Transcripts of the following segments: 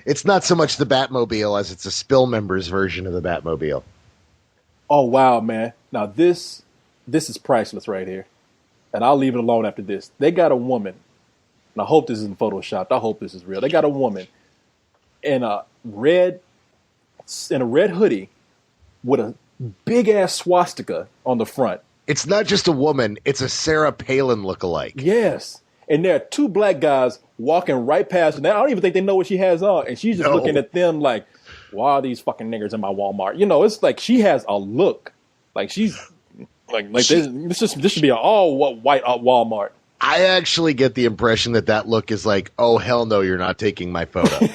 It's not so much the Batmobile as it's a Spill members version of the Batmobile. Oh wow, man! Now this is priceless right here, and I'll leave it alone after this. They got a woman, and I hope this isn't photoshopped. I hope this is real. They got a woman in a red hoodie with a big ass swastika on the front. It's not just a woman; it's a Sarah Palin lookalike. Yes, and there are two black guys walking right past her. Now, I don't even think they know what she has on, and she's just looking at them like, "Why are these fucking niggers in my Walmart?" You know, it's like she has a look, like she's like this should be an all white Walmart. I actually get the impression that look is like, "Oh hell no, you're not taking my photo."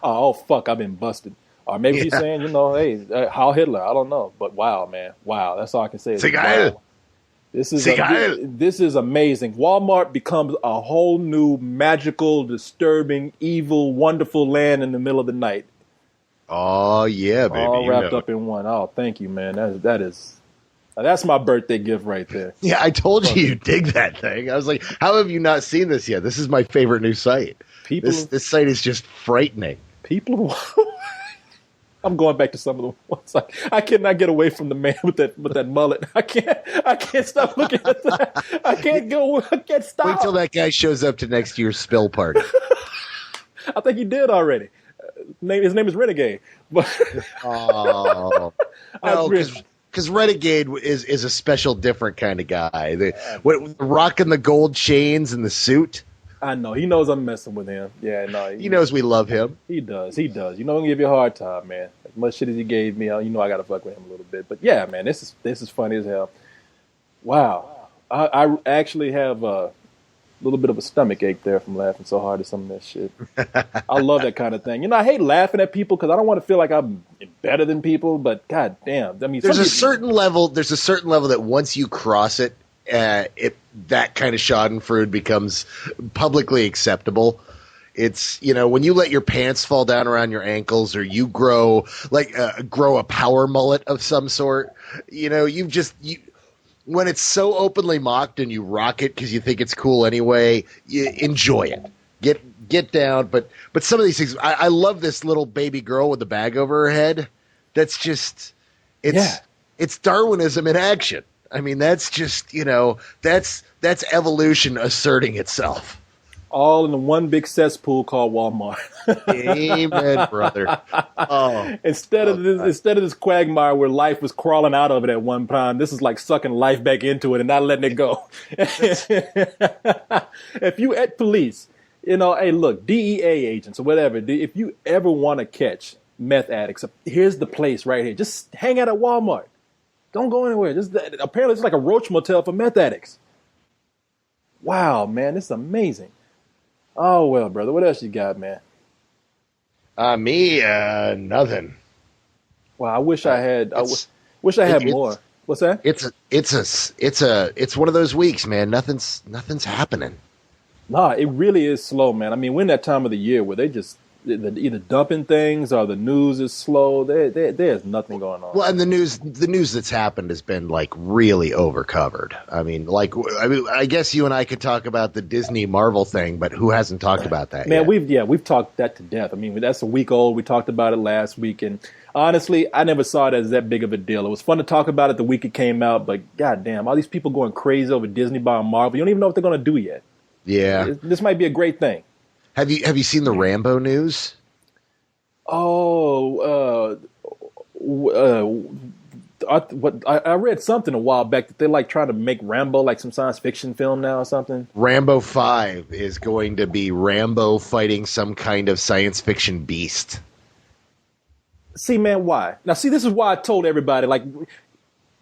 Oh fuck, I've been busted. Or maybe she's saying, you know, hey, Heil Hitler. I don't know, but wow, man, wow. That's all I can say. Wow. This is amazing. Walmart becomes a whole new magical, disturbing, evil, wonderful land in the middle of the night. Oh yeah, baby, all wrapped up in one. Oh, thank you, man. That's my birthday gift right there. Yeah, I told you dig that thing. I was like, how have you not seen this yet? This is my favorite new site. This site is just frightening. People. I'm going back to some of the ones. I cannot get away from the man with that mullet. I can't stop looking at that. I can't stop. Wait till that guy shows up to next year's spill party. I think he did already. His name is Renegade. But oh, no, because Renegade is a special, different kind of guy. Rocking the gold chains and the suit. I know. He knows I'm messing with him. Yeah, no. He knows we love him. He does. You know, I'm going to give you a hard time, man. As much shit as he gave me, you know I got to fuck with him a little bit. But yeah, man, this is funny as hell. Wow. I actually have a little bit of a stomach ache there from laughing so hard at some of that shit. I love that kind of thing. You know, I hate laughing at people because I don't want to feel like I'm better than people, but god damn. I mean, there's a certain level that once you cross it, that kind of schadenfreude becomes publicly acceptable. It's, you know, when you let your pants fall down around your ankles, or you grow a power mullet of some sort, you know, when it's so openly mocked and you rock it because you think it's cool anyway, you enjoy it. Get down, but some of these things, I love this little baby girl with the bag over her head. That's just it's Darwinism in action. I mean, that's just, you know, that's evolution asserting itself. All in the one big cesspool called Walmart. Amen, brother. Oh, instead of this quagmire where life was crawling out of it at one time, this is like sucking life back into it and not letting it go. If you at police, you know, hey, look, DEA agents or whatever, if you ever want to catch meth addicts, here's the place right here. Just hang out at Walmart. Don't go anywhere. Apparently, it's like a roach motel for meth addicts. Wow, man, this is amazing. Oh, well, brother, what else you got, man? Nothing. Well, I wish I had. I wish I had more. What's that? It's one of those weeks, man. Nothing's happening. Nah, it really is slow, man. I mean, we're in that time of the year where they just either dumping things or the news is slow. There's nothing going on. Well, and the news that's happened has been like really overcovered. I mean, I guess you and I could talk about the Disney Marvel thing, but who hasn't talked about that man, yet? We've talked that to death. I mean, that's a week old. We talked about it last week, and honestly, I never saw it as that big of a deal. It was fun to talk about it the week it came out, but goddamn, all these people going crazy over Disney buying Marvel. You don't even know what they're going to do yet. Yeah, this might be a great thing. Have you seen the Rambo news? Oh, I read something a while back that they're like trying to make Rambo like some science fiction film now or something. Rambo 5 is going to be Rambo fighting some kind of science fiction beast. See, man, why? Now, see, this is why I told everybody, like,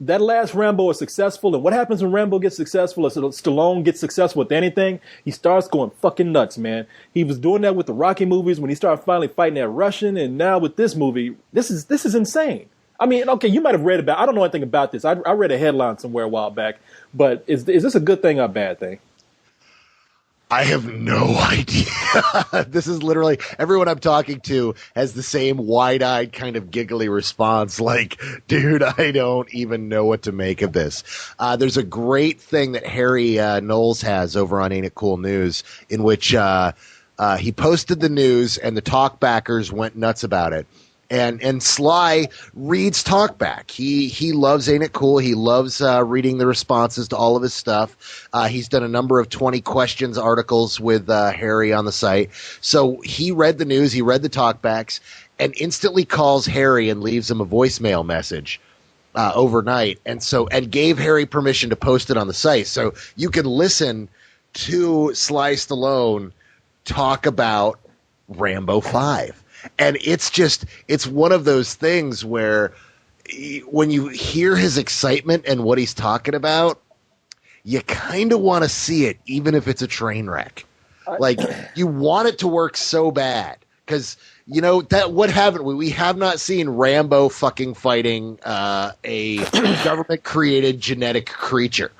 that last Rambo is successful, and what happens when Rambo gets successful, or Stallone gets successful with anything, he starts going fucking nuts, man. He was doing that with the Rocky movies when he started finally fighting that Russian, and now with this movie, this is insane. I mean, okay, you might have read about, I don't know anything about this. I read a headline somewhere a while back, but is this a good thing or a bad thing? I have no idea. This is literally everyone I'm talking to has the same wide-eyed kind of giggly response. Like, dude, I don't even know what to make of this. There's a great thing that Harry Knowles has over on Ain't It Cool News in which He posted the news, and the talkbackers went nuts about it. And Sly reads talkback. He loves Ain't It Cool. He loves reading the responses to all of his stuff. He's done a number of 20 questions articles with Harry on the site. So he read the news, he read the talkbacks, and instantly calls Harry and leaves him a voicemail message overnight. And gave Harry permission to post it on the site. So you can listen to Sly Stallone talk about Rambo 5. And it's one of those things where when you hear his excitement and what he's talking about, you kind of want to see it, even if it's a train wreck. Like, you want it to work so bad. Because, what haven't we? We have not seen Rambo fucking fighting a government-created genetic creature.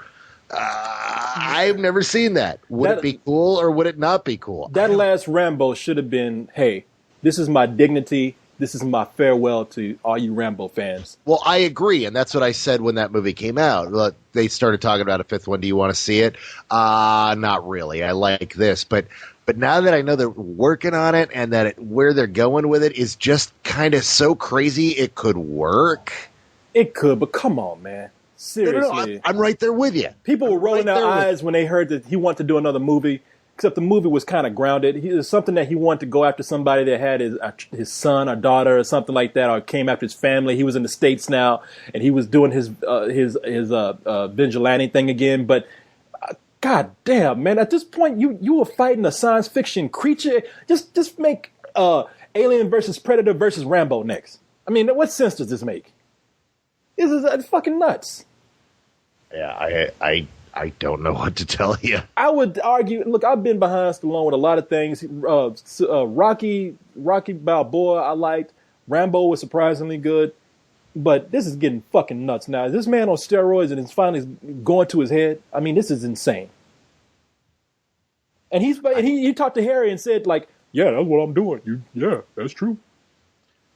I've never seen that. Would it be cool or would it not be cool? That last Rambo should have been, hey, this is my dignity. This is my farewell to all you Rambo fans. Well, I agree, and that's what I said when that movie came out. They started talking about a fifth one. Do you want to see it? Not really. I like this, but now that I know they're working on it and that where they're going with it is just kind of so crazy, it could work. It could, but come on, man. Seriously. No, I'm right there with you. People were rolling their eyes when they heard that he wanted to do another movie. Except the movie was kind of grounded. It was something that he wanted to go after somebody that had his son or daughter or something like that, or came after his family. He was in the States now, and he was doing his vigilante thing again. But god damn, man! At this point, you were fighting a science fiction creature. Just make Alien versus Predator versus Rambo next. I mean, what sense does this make? This is fucking nuts. Yeah, I don't know what to tell you. I would argue, look, I've been behind Stallone with a lot of things. Rocky Balboa I liked. Rambo was surprisingly good. But this is getting fucking nuts now. Is this man on steroids and it's finally going to his head? I mean, this is insane. And he talked to Harry and said, like, yeah, that's what I'm doing. Yeah, that's true.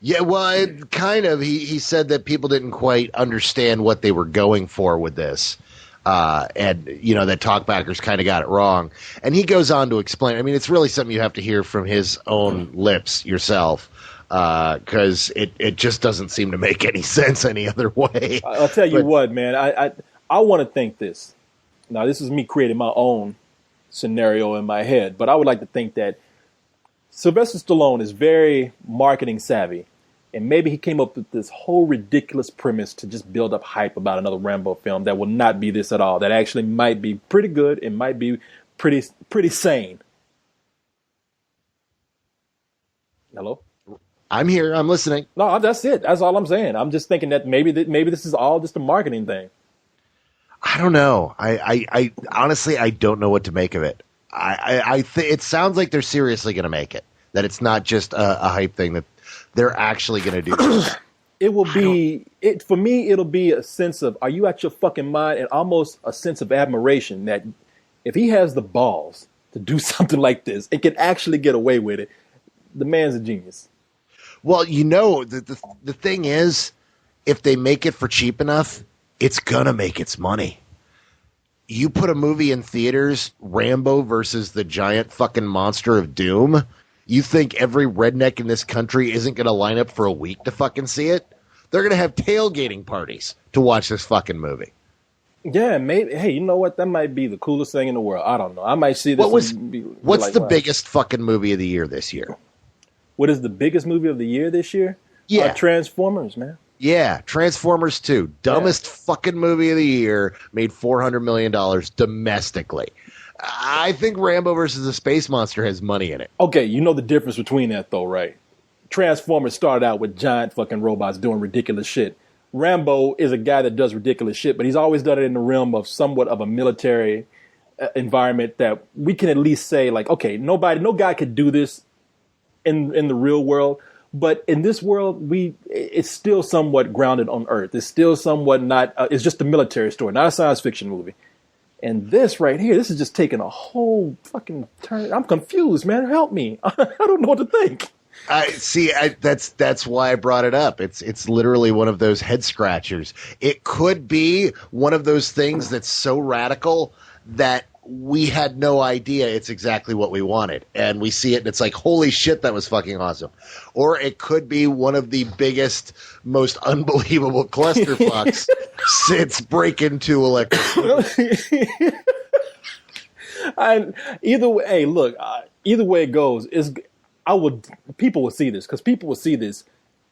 Yeah, well, kind of. He said that people didn't quite understand what they were going for with this. And, that talkbackers kind of got it wrong. And he goes on to explain. I mean, it's really something you have to hear from his own lips yourself, because it just doesn't seem to make any sense any other way. I'll tell you what, man. I want to think this. Now, this is me creating my own scenario in my head, but I would like to think that Sylvester Stallone is very marketing savvy. And maybe he came up with this whole ridiculous premise to just build up hype about another Rambo film that will not be this at all. That actually might be pretty good. It might be pretty sane. Hello? I'm here. I'm listening. No, that's it. That's all I'm saying. I'm just thinking that maybe this is all just a marketing thing. I don't know. I honestly, I don't know what to make of it. It sounds like they're seriously going to make it. That it's not just a hype thing. That they're actually going to do this. For me, it'll be a sense of, are you at your fucking mind? And almost a sense of admiration that if he has the balls to do something like this and can actually get away with it, the man's a genius. Well, the thing is, if they make it for cheap enough, it's going to make its money. You put a movie in theaters, Rambo versus the giant fucking monster of doom, you think every redneck in this country isn't going to line up for a week to fucking see it? They're going to have tailgating parties to watch this fucking movie. Yeah, maybe. Hey, you know what? That might be the coolest thing in the world. I don't know. I might see this. What's the biggest fucking movie of the year this year? What is the biggest movie of the year this year? Yeah. Transformers, man. Yeah, Transformers 2. Dumbest fucking movie of the year. Made $400 million domestically. I think Rambo versus the Space Monster has money in it. Okay, you know the difference between that, though, right? Transformers started out with giant fucking robots doing ridiculous shit. Rambo is a guy that does ridiculous shit, but he's always done it in the realm of somewhat of a military environment that we can at least say, like, okay, no guy could do this in the real world. But in this world, it's still somewhat grounded on Earth. It's still somewhat not. It's just a military story, not a science fiction movie. And this right here, this is just taking a whole fucking turn. I'm confused, man. Help me. I don't know what to think. That's why I brought it up. It's literally one of those head scratchers. It could be one of those things that's so radical that we had no idea it's exactly what we wanted. And we see it and it's like, holy shit, that was fucking awesome. Or it could be one of the biggest, most unbelievable clusterfucks since Breaking 2 Electric. Either way, hey, look, either way it goes, people will see this because people will see this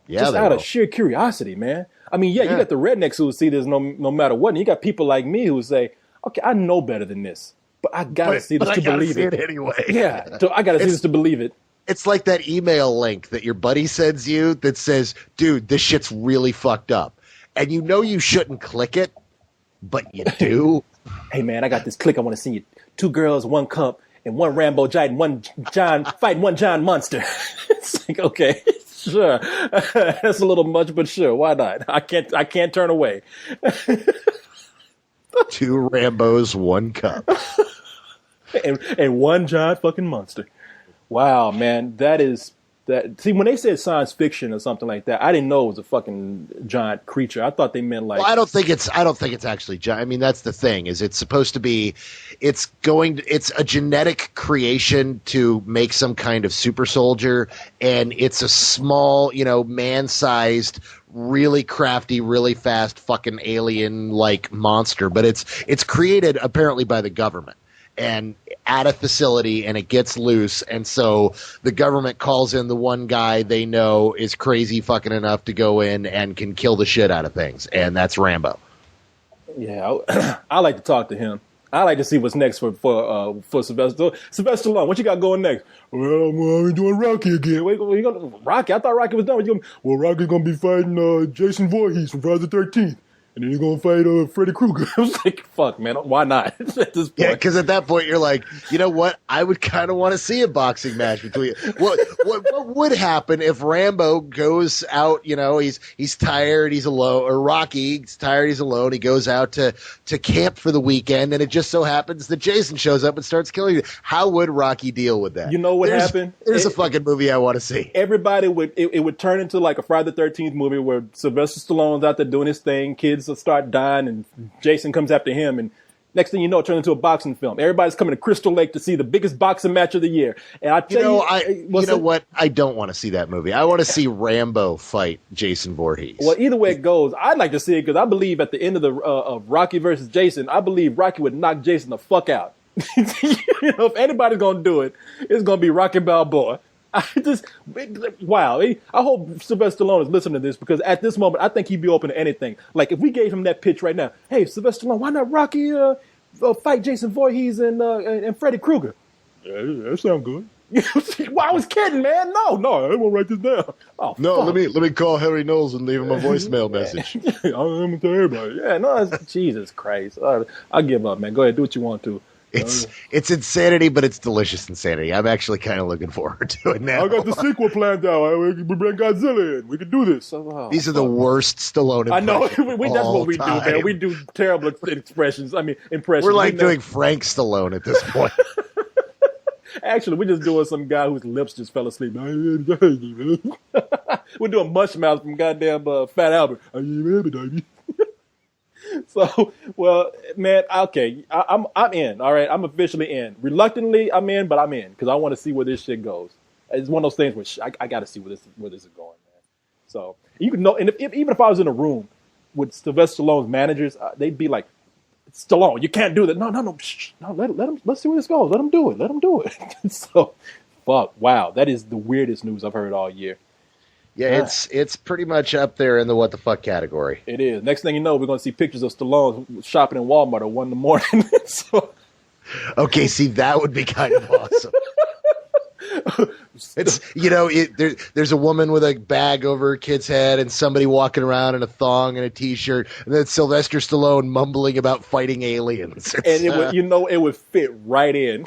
just out of sheer curiosity, man. I mean, you got the rednecks who will see this no matter what, and you got people like me who say, okay, I know better than this, but I gotta see this to believe it anyway. Yeah, so I gotta see this to believe it. It's like that email link that your buddy sends you that says, dude, this shit's really fucked up. And you know you shouldn't click it, but you do. Hey, man, I got this click I want to send you. 2 girls, 1 cup, and 1 Rambo giant, and 1 John fighting 1 John monster. It's like, okay, sure. That's a little much, but sure, why not? I can't turn away. 2 Rambos, 1 cup. and 1 giant fucking monster. Wow, man, that. See, when they said science fiction or something like that, I didn't know it was a fucking giant creature. I thought they meant like. Well, I don't think it's actually giant. I mean, that's the thing. Is it's supposed to be? It's a genetic creation to make some kind of super soldier, and it's a small, man-sized, really crafty, really fast, fucking alien-like monster. But it's created apparently by the government. And at a facility, and it gets loose, and so the government calls in the one guy they know is crazy fucking enough to go in and can kill the shit out of things, and that's Rambo. Yeah, I like to talk to him. I like to see what's next for Sylvester Stallone. What you got going next? Well, we're doing Rocky again. Wait, you gonna Rocky? I thought Rocky was done. Rocky's gonna be fighting Jason Voorhees from Friday the 13th. And then he's going to fight Freddy Krueger. I was like, fuck, man, why not at this point? Yeah, because at that point you're like, you know what? I would kind of want to see a boxing match between what would happen if Rambo goes out, he's tired, he's alone, or Rocky's tired, he's alone, he goes out to camp for the weekend, and it just so happens that Jason shows up and starts killing you. How would Rocky deal with that? You know what happened? There's a fucking movie I want to see. Everybody would turn into like a Friday the 13th movie where Sylvester Stallone's out there doing his thing, kids will start dying, and Jason comes after him, and next thing you know, it turns into a boxing film. Everybody's coming to Crystal Lake to see the biggest boxing match of the year. And I tell what? I don't want to see that movie. I want to see Rambo fight Jason Voorhees. Well, either way it goes, I'd like to see it because I believe at the end of the of Rocky versus Jason, I believe Rocky would knock Jason the fuck out. If anybody's gonna do it, it's gonna be Rocky Balboa. Wow. I hope Sylvester Stallone is listening to this because at this moment, I think he'd be open to anything. Like if we gave him that pitch right now, hey, Sylvester Stallone, why not Rocky fight Jason Voorhees and Freddy Krueger? Yeah, that sounds good. Well, I was kidding, man. No, I won't write this down. Oh, no, fuck. Let me call Harry Knowles and leave him a voicemail message. I'm gonna tell everybody. Yeah, no, Jesus Christ. I'll give up, man. Go ahead, do what you want to. It's insanity, but it's delicious insanity. I'm actually kind of looking forward to it now. I got the sequel planned out. We bring Godzilla in. We can do this. These are the worst Stallone impressions. I know. That's what we do, man. We do terrible impressions. Impressions. We're like doing Frank Stallone at this point. Actually, we're just doing some guy whose lips just fell asleep. We're doing mush mouth from goddamn Fat Albert. So, well, man, okay, I'm in. All right, I'm officially in. Reluctantly, I'm in, but I'm in because I want to see where this shit goes. It's one of those things where I got to see where this is going, man. So you can know, and even if I was in a room with Sylvester Stallone's managers, they'd be like, "Stallone, you can't do that. No, let him. Let's see where this goes. Let him do it." So, fuck, wow, that is the weirdest news I've heard all year. Yeah, it's pretty much up there in the what the fuck category. It is. Next thing you know, we're going to see pictures of Stallone shopping in Walmart at 1 a.m. So. Okay, see, that would be kind of awesome. It's there's a woman with a bag over her kid's head and somebody walking around in a thong and a t-shirt, and then Sylvester Stallone mumbling about fighting aliens. And it would fit right in.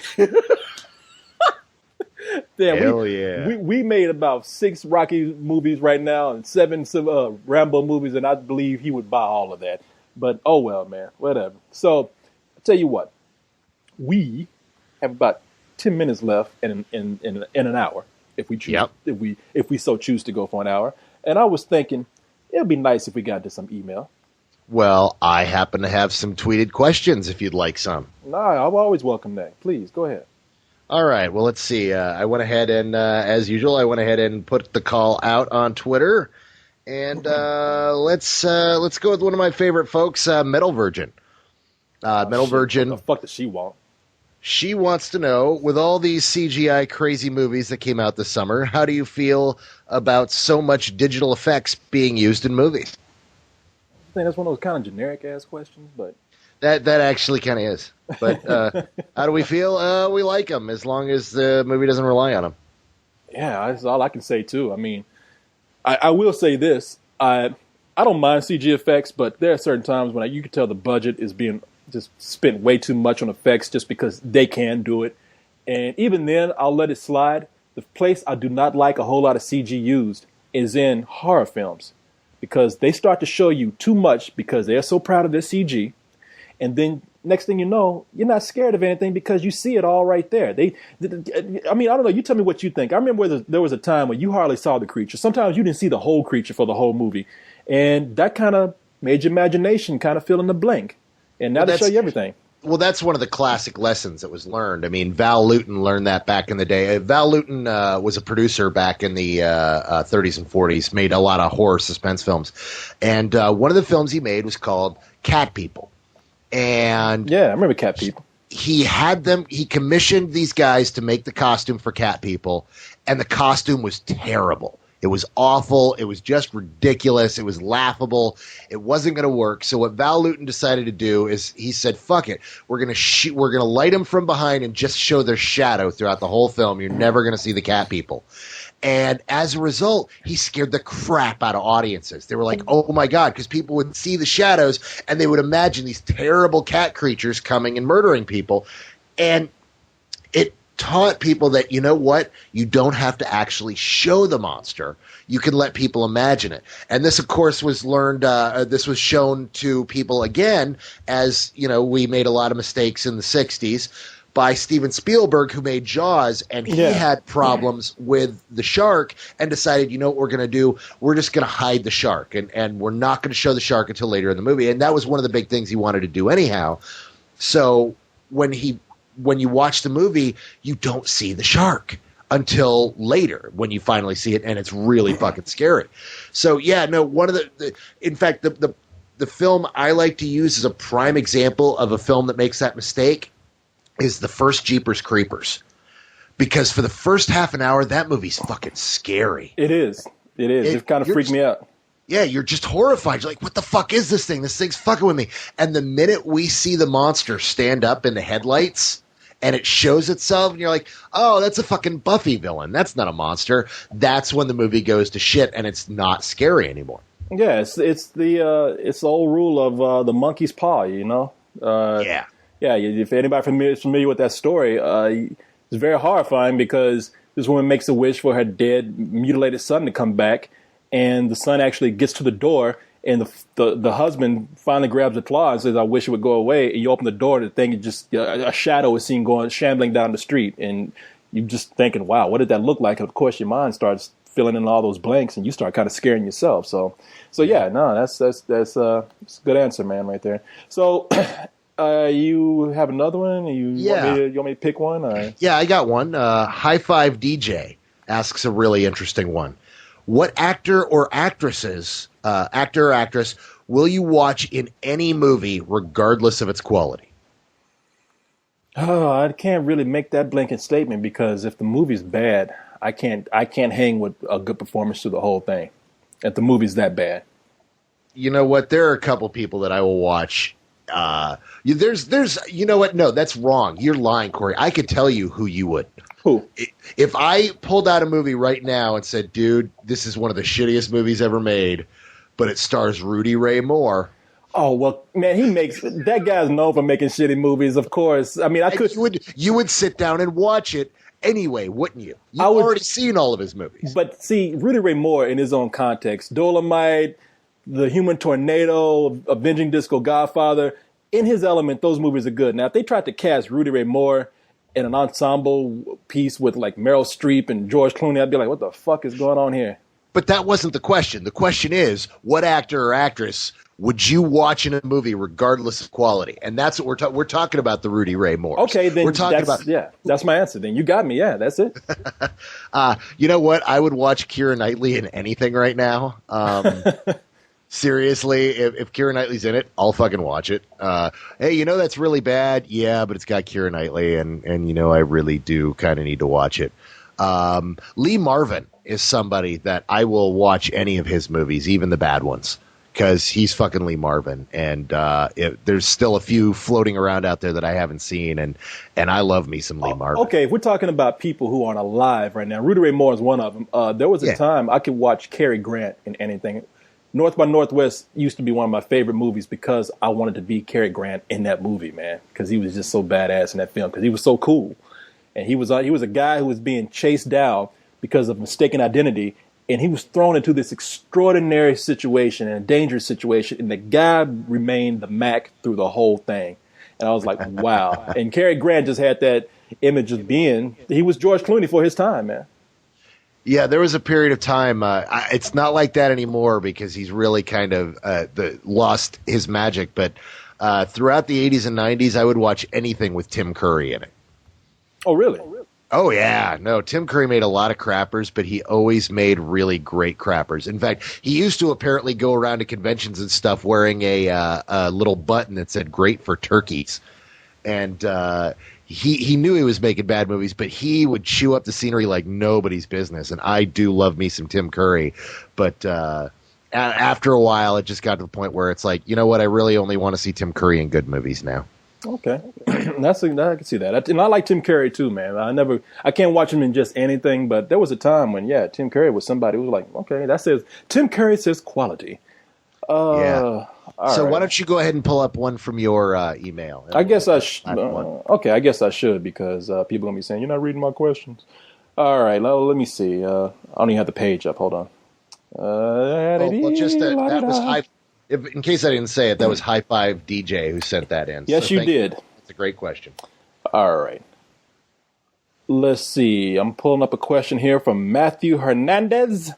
Yeah, we made about 6 Rocky movies right now and 7 Rambo movies, and I believe he would buy all of that. But oh well, man, whatever. So I'll tell you what, we have about 10 minutes left in an hour if we choose. Yep. If we so choose to go for an hour. And I was thinking it'd be nice if we got into some email. Well, I happen to have some tweeted questions if you'd like some. Nah, I'll always welcome that. Please, go ahead. All right. Well, let's see. I went ahead and, as usual, I went ahead and put the call out on Twitter. And let's go with one of my favorite folks, Metal Virgin. Metal Virgin. What the fuck does she want? She wants to know, with all these CGI crazy movies that came out this summer, how do you feel about so much digital effects being used in movies? I think that's one of those kind of generic ass questions, but That actually kind of is. But how do we feel? We like them as long as the movie doesn't rely on them. yeah, that's all I can say too. I mean, I will say this: I don't mind CG effects, but there are certain times when you can tell the budget is being just spent way too much on effects just because they can do it. And even then, I'll let it slide. The place I do not like a whole lot of CG used is in horror films because they start to show you too much because they're so proud of their CG. And then next thing you know, you're not scared of anything because you see it all right there. I mean, I don't know. You tell me what you think. I remember there was a time when you hardly saw the creature. Sometimes you didn't see the whole creature for the whole movie. And that kind of made your imagination kind of fill in the blank. And now they show you everything. Well, that's one of the classic lessons that was learned. I mean, Val Lewton learned that back in the day. Val Lewton was a producer back in the 30s and 40s, made a lot of horror suspense films. And one of the films he made was called Cat People. And yeah, I remember Cat People. He commissioned these guys to make the costume for Cat People, and the costume was terrible. It was awful. It was just ridiculous. It was laughable. It wasn't going to work. So what Val Lewton decided to do is he said, fuck it. We're going to light them from behind and just show their shadow throughout the whole film. You're never going to see the cat people. And as a result, he scared the crap out of audiences. They were like, oh my God, because people would see the shadows and they would imagine these terrible cat creatures coming and murdering people. And it taught people that, you know what, you don't have to actually show the monster. You can let people imagine it. And this, of course, was learned, this was shown to people again as, you know, we made a lot of mistakes in the 60s by Steven Spielberg, who made Jaws, and he had problems with the shark and decided, you know what we're going to do? We're just going to hide the shark, and we're not going to show the shark until later in the movie. And that was one of the big things he wanted to do anyhow. So when you watch the movie, you don't see the shark until later when you finally see it, and it's really fucking scary. So yeah, no, one of in fact, the film I like to use as a prime example of a film that makes that mistake is the first Jeepers Creepers. Because for the first half an hour, that movie's fucking scary. It is. It kind of freaked me out. Yeah, you're just horrified. You're like, what the fuck is this thing? This thing's fucking with me. And the minute we see the monster stand up in the headlights and it shows itself, and you're like, oh, that's a fucking Buffy villain. That's not a monster. That's when the movie goes to shit and it's not scary anymore. Yeah, it's the old rule of the monkey's paw, you know? Yeah. Yeah, if anybody is familiar with that story, it's very horrifying because this woman makes a wish for her dead, mutilated son to come back, and the son actually gets to the door, and the husband finally grabs the claw and says, I wish it would go away, and you open the door, the thing is just, a shadow is seen going, shambling down the street, and you're just thinking, wow, what did that look like? And of course, your mind starts filling in all those blanks, and you start kind of scaring yourself. So yeah, no, that's a good answer, man, right there. So... you have another one? You want me to pick one? Or? Yeah, I got one. High Five DJ asks a really interesting one. What actor or actress will you watch in any movie regardless of its quality? Oh, I can't really make that blanket statement because if the movie's bad, I can't hang with a good performance through the whole thing. If the movie's that bad. You know what? There are a couple people that I will watch. There's you know what? No, that's wrong. You're lying, Corey. I could tell you who you would. Who? If I pulled out a movie right now and said, dude, this is one of the shittiest movies ever made, but it stars Rudy Ray Moore. Oh, well, man, that guy's known for making shitty movies, of course. I mean, you would sit down and watch it anyway, wouldn't you? You've already seen all of his movies. But see, Rudy Ray Moore in his own context, Dolomite, The Human Tornado, Avenging Disco Godfather, in his element, those movies are good. Now, if they tried to cast Rudy Ray Moore in an ensemble piece with like Meryl Streep and George Clooney, I'd be like, what the fuck is going on here? But that wasn't the question. The question is, what actor or actress would you watch in a movie regardless of quality? And that's what we're talking about, the Rudy Ray Moore. Okay, then that's my answer. Then you got me. Yeah, that's it. You know what? I would watch Keira Knightley in anything right now. Seriously, if Keira Knightley's in it, I'll fucking watch it. Hey, that's really bad. Yeah, but it's got Keira Knightley, and I really do kind of need to watch it. Lee Marvin is somebody that I will watch any of his movies, even the bad ones, because he's fucking Lee Marvin, and there's still a few floating around out there that I haven't seen, and I love me some Lee Marvin. Okay, if we're talking about people who aren't alive right now, Rudy Ray Moore is one of them. There was a time I could watch Cary Grant in anything. North by Northwest used to be one of my favorite movies because I wanted to be Cary Grant in that movie, man, because he was just so badass in that film, because he was so cool. And he was a guy who was being chased down because of mistaken identity, and he was thrown into this extraordinary situation and a dangerous situation, and the guy remained the Mac through the whole thing. And I was like, wow. And Cary Grant just had that image of he was George Clooney for his time, man. Yeah, there was a period of time. It's not like that anymore because he's really kind of lost his magic. But throughout the 80s and 90s, I would watch anything with Tim Curry in it. Oh, really? Oh, yeah. No, Tim Curry made a lot of crappers, but he always made really great crappers. In fact, he used to apparently go around to conventions and stuff wearing a little button that said "Great for Turkeys." And he knew he was making bad movies, but he would chew up the scenery like nobody's business. And I do love me some Tim Curry. But after a while, it just got to the point where it's like, you know what? I really only want to see Tim Curry in good movies now. Okay. I can see that. And I like Tim Curry too, man. I can't watch him in just anything, but there was a time when, Tim Curry was somebody who was like, okay, Tim Curry says quality. Yeah. So right. Why don't you go ahead and pull up one from your email? I guess I should. Okay, I guess I should, because people are going to be saying, you're not reading my questions. All right, let me see. I don't even have the page up. Hold on. That was high. In case I didn't say it, that was High Five DJ who sent that in. Yes, you did. It's a great question. All right. Let's see. I'm pulling up a question here from Matthew Hernandez.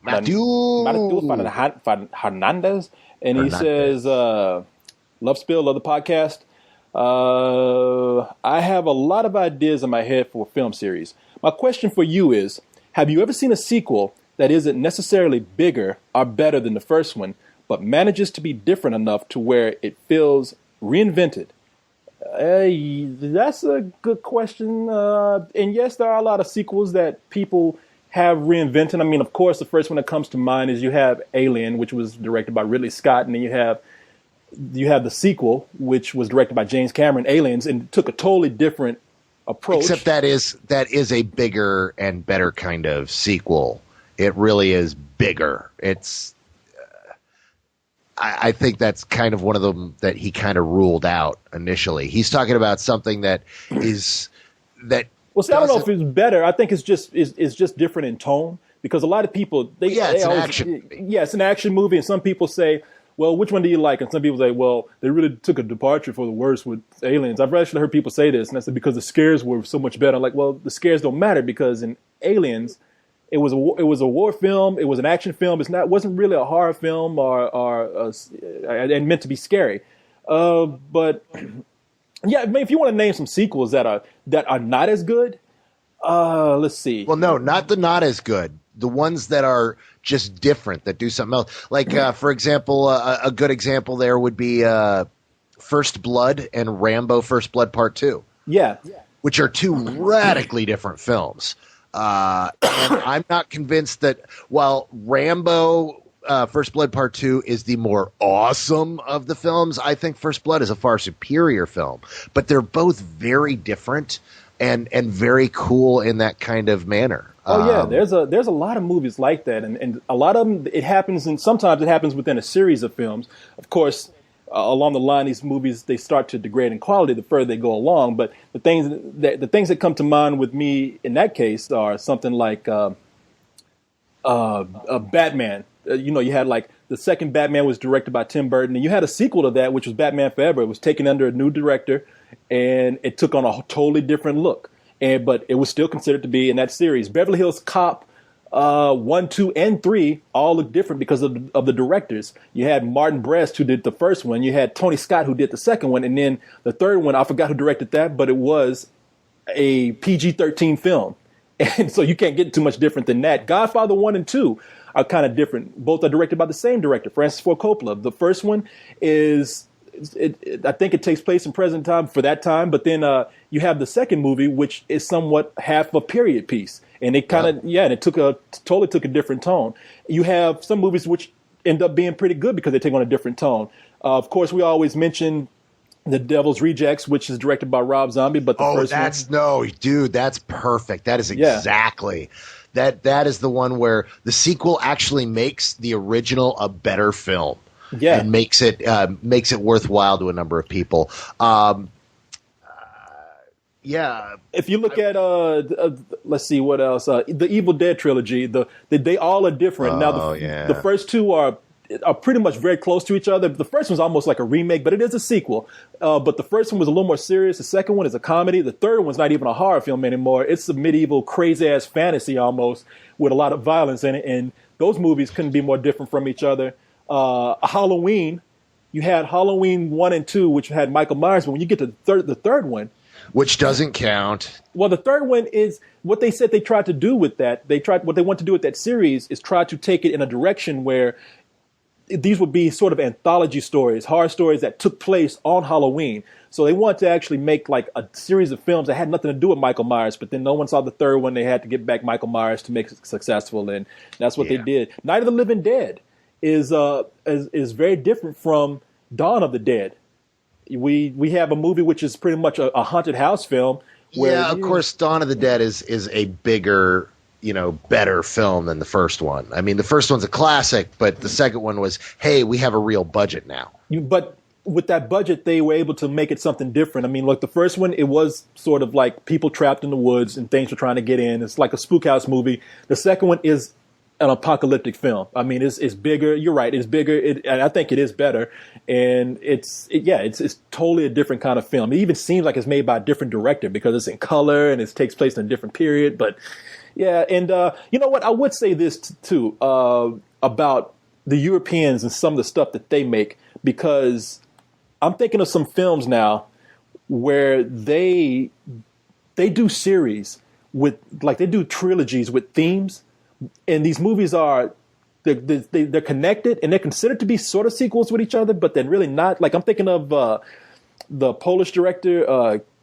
Matthew Hernandez. And he says, love Spill, love the podcast. I have a lot of ideas in my head for a film series. My question for you is, have you ever seen a sequel that isn't necessarily bigger or better than the first one, but manages to be different enough to where it feels reinvented? That's a good question. And yes, there are a lot of sequels that people have reinvented. I mean, of course, the first one that comes to mind is you have Alien, which was directed by Ridley Scott, and then you have the sequel, which was directed by James Cameron, Aliens, and took a totally different approach. Except that is a bigger and better kind of sequel. It really is bigger. It's I think that's kind of one of them that he kind of ruled out initially. He's talking about something that is that. Well, see, I don't know if it's better. I think it's just different in tone, because a lot of people it's an action movie. Yeah, it's an action movie, and some people say, well, which one do you like? And some people say, well, they really took a departure for the worse with Aliens. I've actually heard people say this, and I said, because the scares were so much better. I'm like, well, the scares don't matter, because in Aliens, it was a war film, it was an action film. Wasn't really a horror film and meant to be scary. But yeah, if you want to name some sequels that are not as good, let's see. Well, no, not as good. The ones that are just different, that do something else. Like, for example, a good example there would be First Blood and Rambo: First Blood Part 2. Yeah. Which are two radically different films. And I'm not convinced that while Rambo First Blood Part 2 is the more awesome of the films, I think First Blood is a far superior film. But they're both very different and very cool in that kind of manner. Oh yeah, there's a lot of movies like that, and a lot of them it happens, and sometimes it happens within a series of films. Of course, along the line, these movies they start to degrade in quality the further they go along. But the things that come to mind with me in that case are something like Batman. You had like the second Batman was directed by Tim Burton, and you had a sequel to that, which was Batman Forever. It was taken under a new director, and it took on a totally different look. But it was still considered to be in that series. Beverly Hills Cop 1, 2, and 3 all look different because of the directors. You had Martin Brest, who did the first one. You had Tony Scott, who did the second one. And then the third one, I forgot who directed that, but it was a PG-13 film. And so you can't get too much different than that. Godfather 1 and 2 are kind of different. Both are directed by the same director, Francis Ford Coppola. The first one is, I think it takes place in present time for that time. But then you have the second movie, which is somewhat half a period piece. And it kind of, and it totally took a different tone. You have some movies which end up being pretty good because they take on a different tone. Of course, we always mention The Devil's Rejects, which is directed by Rob Zombie. But that's perfect. That is exactly that is the one where the sequel actually makes the original a better film. Yeah, and makes it worthwhile to a number of people. Yeah. If you look at let's see what else. The Evil Dead trilogy. They all are different. The first two are pretty much very close to each other. The first one's almost like a remake, but it is a sequel. But the first one was a little more serious. The second one is a comedy. The third one's not even a horror film anymore. It's a medieval crazy ass fantasy almost with a lot of violence in it. And those movies couldn't be more different from each other. Halloween. You had Halloween 1 and 2, which had Michael Myers. But when you get to the third one, which doesn't count. Well, the third one is what they said they tried to do with that. What they want to do with that series is try to take it in a direction where these would be sort of anthology stories, horror stories that took place on Halloween. So they want to actually make like a series of films that had nothing to do with Michael Myers, but then no one saw the third one. They had to get back Michael Myers to make it successful, and that's what they did. Night of the Living Dead is very different from Dawn of the Dead. We have a movie which is pretty much a haunted house film. Where, of course, Dawn of the Dead is a bigger, better film than the first one. I mean, the first one's a classic, but the second one was, hey, we have a real budget now. But with that budget, they were able to make it something different. I mean, look, the first one, it was sort of like people trapped in the woods and things were trying to get in. It's like a spook house movie. The second one is an apocalyptic film. I mean, it's bigger. You're right. It's bigger. And I think it is better. And it's totally a different kind of film. It even seems like it's made by a different director because it's in color and it takes place in a different period. But yeah. And, you know what? I would say this too, about the Europeans and some of the stuff that they make, because I'm thinking of some films now where they do series with, like, they do trilogies with themes. And these movies they're connected and they're considered to be sort of sequels with each other, but then really not. Like I'm thinking of the Polish director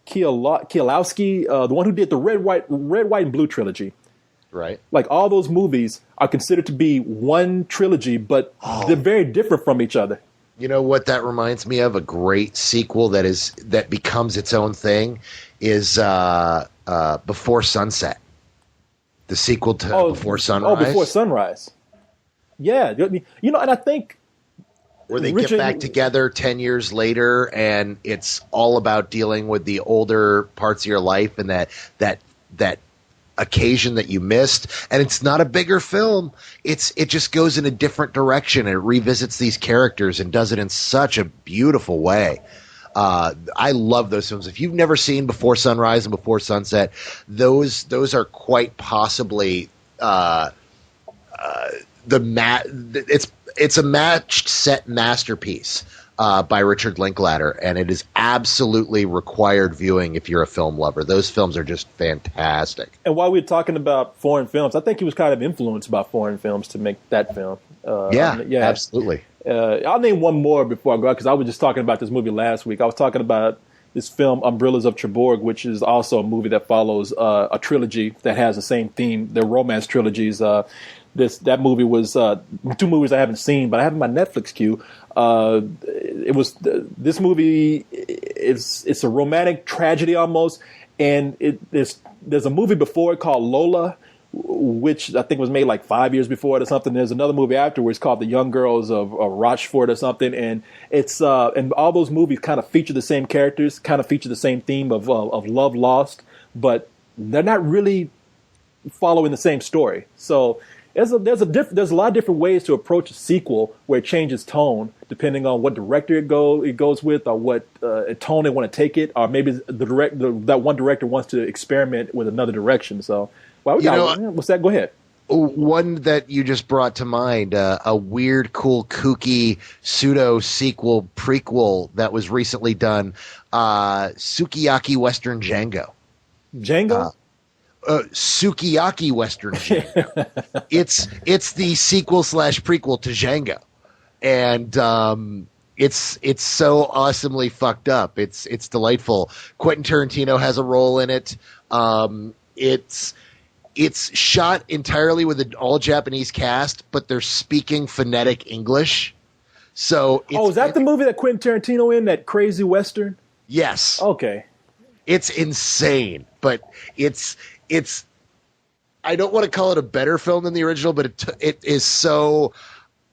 Kieslowski, the one who did the Red, White, and Blue trilogy. Right. Like all those movies are considered to be one trilogy, but they're very different from each other. You know what that reminds me of? A great sequel that becomes its own thing is Before Sunset. The sequel to Before Sunrise. Oh, Before Sunrise. Yeah. And I think where they get back together 10 years later and it's all about dealing with the older parts of your life and that occasion that you missed. And it's not a bigger film. It just goes in a different direction and it revisits these characters and does it in such a beautiful way. I love those films. If you've never seen Before Sunrise and Before Sunset, those are quite possibly it's a matched set masterpiece by Richard Linklater, and it is absolutely required viewing if you're a film lover. Those films are just fantastic. And while we're talking about foreign films, I think he was kind of influenced by foreign films to make that film. Absolutely. I'll name one more before I go out because I was just talking about this movie last week. I was talking about this film, Umbrellas of Cherbourg, which is also a movie that follows a trilogy that has the same theme. They're romance trilogies. That movie was two movies I haven't seen, but I have in my Netflix queue. This movie it's a romantic tragedy almost, and there's a movie before it called Lola, which I think was made like 5 years before it or something. There's another movie afterwards called The Young Girls of Rochefort or something, and it's and all those movies kind of feature the same characters, kind of feature the same theme of love lost, but they're not really following the same story. So there's a lot of different ways to approach a sequel where it changes tone depending on what director it goes with, or what tone they want to take it, or maybe that one director wants to experiment with another direction. So. Well, what's that? Go ahead. One that you just brought to mind, a weird, cool, kooky pseudo sequel prequel that was recently done, Sukiyaki Western Django. Django? Sukiyaki Western Django. It's the sequel / prequel to Django, and it's so awesomely fucked up. It's delightful. Quentin Tarantino has a role in it. It's shot entirely with an all Japanese cast, but they're speaking phonetic English. So, is that the movie that Quentin Tarantino in, that crazy Western? Yes. Okay. It's insane, but it's. I don't want to call it a better film than the original, but it is so.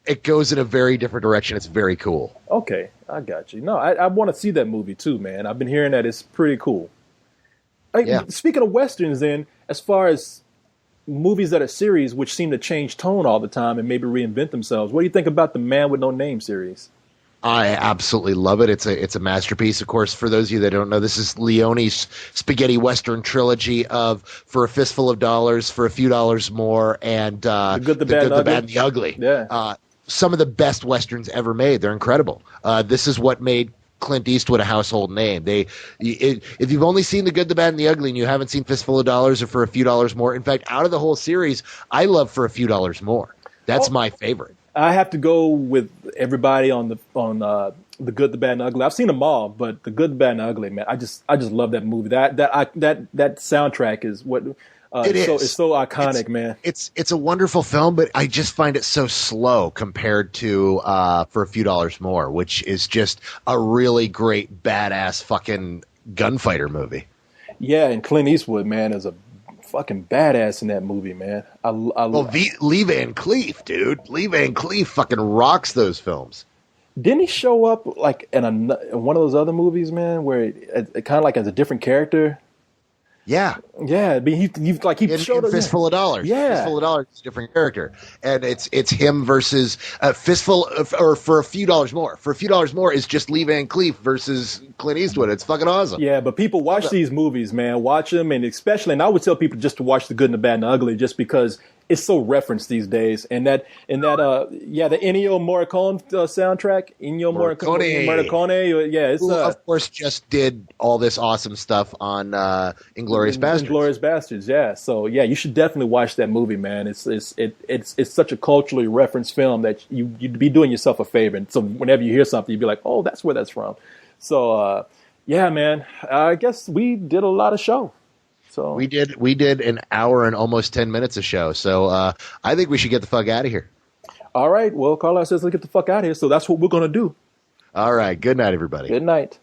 It goes in a very different direction. It's very cool. Okay, I got you. No, I want to see that movie too, man. I've been hearing that it's pretty cool. Yeah. Speaking of Westerns, then, as far as movies that are series, which seem to change tone all the time and maybe reinvent themselves, what do you think about the Man with No Name series? I absolutely love it. It's a masterpiece. Of course, for those of you that don't know, this is Leone's spaghetti western trilogy of For a Fistful of Dollars, For a Few Dollars More, and The Good, the Bad, and the Ugly. Yeah. Some of the best westerns ever made. They're incredible. This is what made Clint Eastwood a household name. If you've only seen The Good, the Bad, and the Ugly, and you haven't seen Fistful of Dollars or For a Few Dollars More, in fact, out of the whole series, I love For a Few Dollars More. That's my favorite. I have to go with everybody on The Good, the Bad, and the Ugly. I've seen them all, but The Good, the Bad, and the Ugly, man, I just love that movie. That soundtrack is what it's so iconic, man. It's a wonderful film, but I just find it so slow compared to For a Few Dollars More, which is just a really great badass fucking gunfighter movie. Yeah, and Clint Eastwood, man, is a fucking badass in that movie, man. Lee Van Cleef, dude. Lee Van Cleef fucking rocks those films. Didn't he show up like in one of those other movies, man, where it kind of like as a different character? Yeah. Yeah, but he showed up. Fistful of Dollars. Yeah. Fistful of Dollars is a different character. And it's him versus or For a Few Dollars More. For a Few Dollars More is just Lee Van Cleef versus Clint Eastwood. It's fucking awesome. Yeah, but people watch these movies, man. Watch them, and I would tell people just to watch The Good and the Bad and the Ugly, just because it's so referenced these days. And the Ennio Morricone soundtrack, Morricone, yeah, it's who of course just did all this awesome stuff on Inglourious Basterds. Inglourious Basterds, yeah. So yeah, you should definitely watch that movie, man. It's such a culturally referenced film that you'd be doing yourself a favor. And so whenever you hear something, you'd be like, oh, that's where that's from. So yeah, man. I guess we did a lot of show. So we did an hour and almost 10 minutes of show. So I think we should get the fuck out of here. All right. Well, Carlos says let's get the fuck out of here. So that's what we're gonna do. All right. Good night, everybody. Good night.